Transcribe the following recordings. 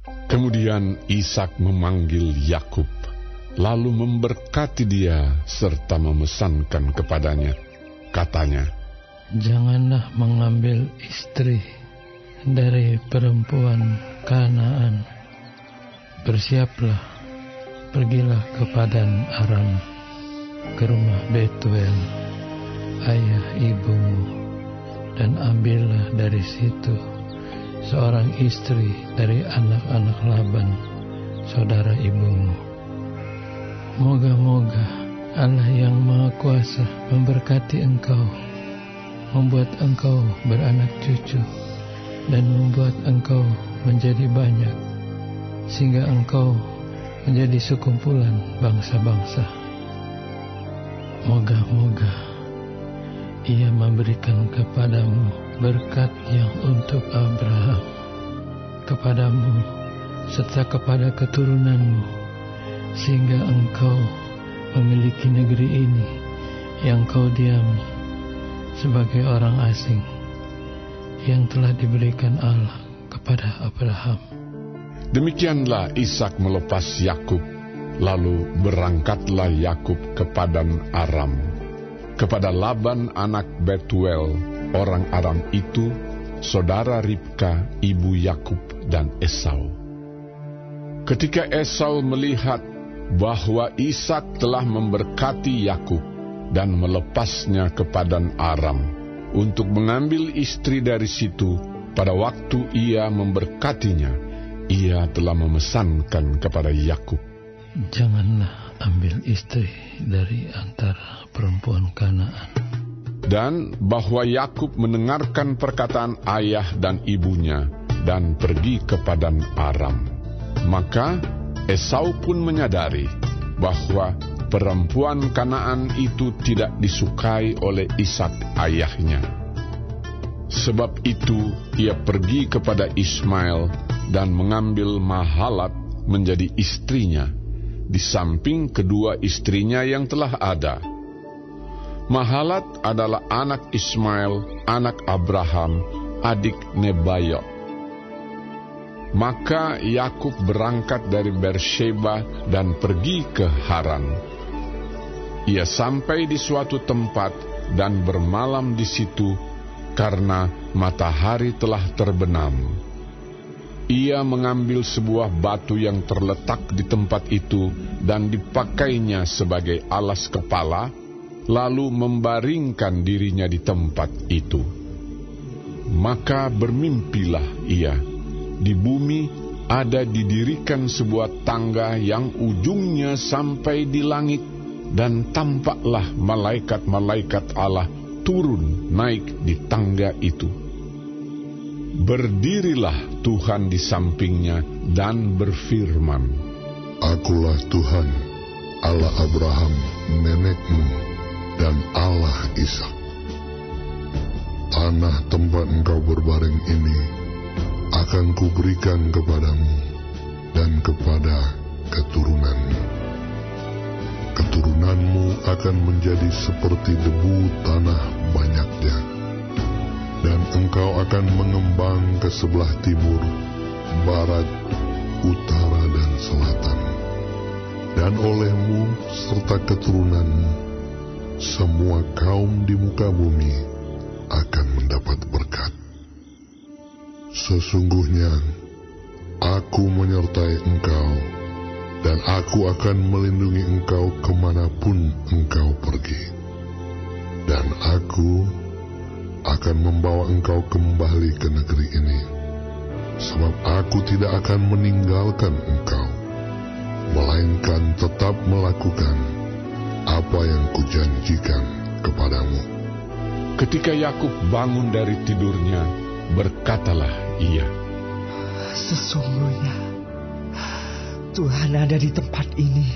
Kemudian Ishak memanggil Yakub, lalu memberkati dia serta memesankan kepadanya. Katanya, "Janganlah mengambil istri dari perempuan Kanaan. Bersiaplah, pergilah ke Padan Aram, ke rumah Betuel, ayah ibumu, dan ambillah dari situ seorang istri dari anak-anak Laban, saudara ibumu. Moga-moga Allah yang Maha Kuasa memberkati engkau, membuat engkau beranak cucu, dan membuat engkau menjadi banyak, sehingga engkau menjadi sekumpulan bangsa-bangsa. Moga-moga Ia memberikan kepadamu berkat yang untuk Abraham, kepadamu serta kepada keturunanmu, sehingga engkau memiliki negeri ini yang kau diami sebagai orang asing, yang telah diberikan Allah kepada Abraham." Demikianlah Ishak melepas Yakub, lalu berangkatlah Yakub ke Padan Aram, kepada Laban anak Betuel, orang Aram itu, saudara Ribka, ibu Yakub dan Esau. Ketika Esau melihat bahwa Ishak telah memberkati Yakub dan melepasnya ke Padan Aram untuk mengambil istri dari situ, pada waktu ia memberkatinya, ia telah memesankan kepada Yakub, "Janganlah ambil istri dari antara perempuan Kanaan." Dan bahwa Yakub mendengarkan perkataan ayah dan ibunya dan pergi ke Padan Aram. Maka Esau pun menyadari bahwa perempuan Kanaan itu tidak disukai oleh Ishak ayahnya. Sebab itu ia pergi kepada Ismail dan mengambil Mahalat menjadi istrinya, di samping kedua istrinya yang telah ada. Mahalat adalah anak Ismail, anak Abraham, adik Nebayot. Maka Yakub berangkat dari Beersheba dan pergi ke Haran. Ia sampai di suatu tempat dan bermalam di situ karena matahari telah terbenam. Ia mengambil sebuah batu yang terletak di tempat itu dan dipakainya sebagai alas kepala, lalu membaringkan dirinya di tempat itu. Maka bermimpilah ia, di bumi ada didirikan sebuah tangga yang ujungnya sampai di langit, dan tampaklah malaikat-malaikat Allah turun naik di tangga itu. Berdirilah Tuhan di sampingnya dan berfirman, "Akulah Tuhan, Allah Abraham nenekmu dan Allah Ishak. Tanah tempat engkau berbaring ini akan kuberikan kepadamu dan kepada keturunanmu. Keturunanmu akan menjadi seperti debu tanah banyaknya, dan engkau akan mengembang ke sebelah timur, barat, utara, dan selatan. Dan olehmu serta keturunanmu, semua kaum di muka bumi akan mendapat berkat. Sesungguhnya aku menyertai engkau, dan aku akan melindungi engkau kemanapun engkau pergi. Dan aku akan membawa engkau kembali ke negeri ini, sebab aku tidak akan meninggalkan engkau, melainkan tetap melakukan apa yang kujanjikan kepadamu." Ketika Yakub bangun dari tidurnya, berkatalah ia, "Sesungguhnya Tuhan ada di tempat ini,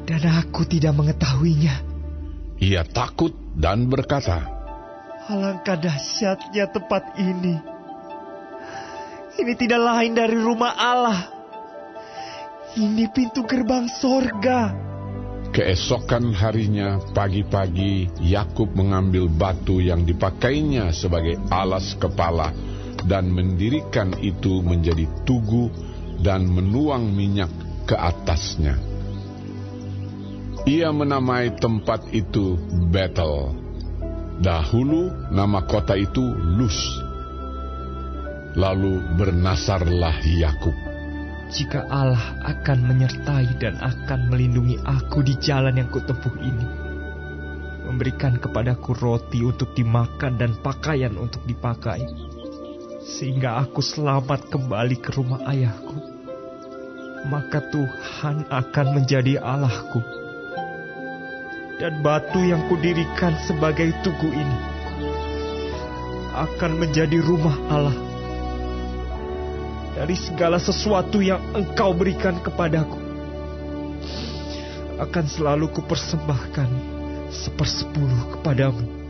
dan aku tidak mengetahuinya." Ia takut dan berkata, "Alangkah dahsyatnya tempat ini. Ini tidak lain dari rumah Allah. Ini pintu gerbang sorga." Keesokan harinya pagi-pagi Yakub mengambil batu yang dipakainya sebagai alas kepala, dan mendirikan itu menjadi tugu dan menuang minyak ke atasnya. Ia menamai tempat itu Betel. Dahulu nama kota itu Luz. Lalu bernasarlah Yakub. Jika Allah akan menyertai dan akan melindungi aku di jalan yang kutempuh ini, memberikan kepadaku roti untuk dimakan dan pakaian untuk dipakai, sehingga aku selamat kembali ke rumah ayahku, maka Tuhan akan menjadi Allahku. Dan batu yang kudirikan sebagai tugu ini akan menjadi rumah Allah. Dari segala sesuatu yang Engkau berikan kepadaku, akan selalu kupersembahkan 1/10 kepadamu.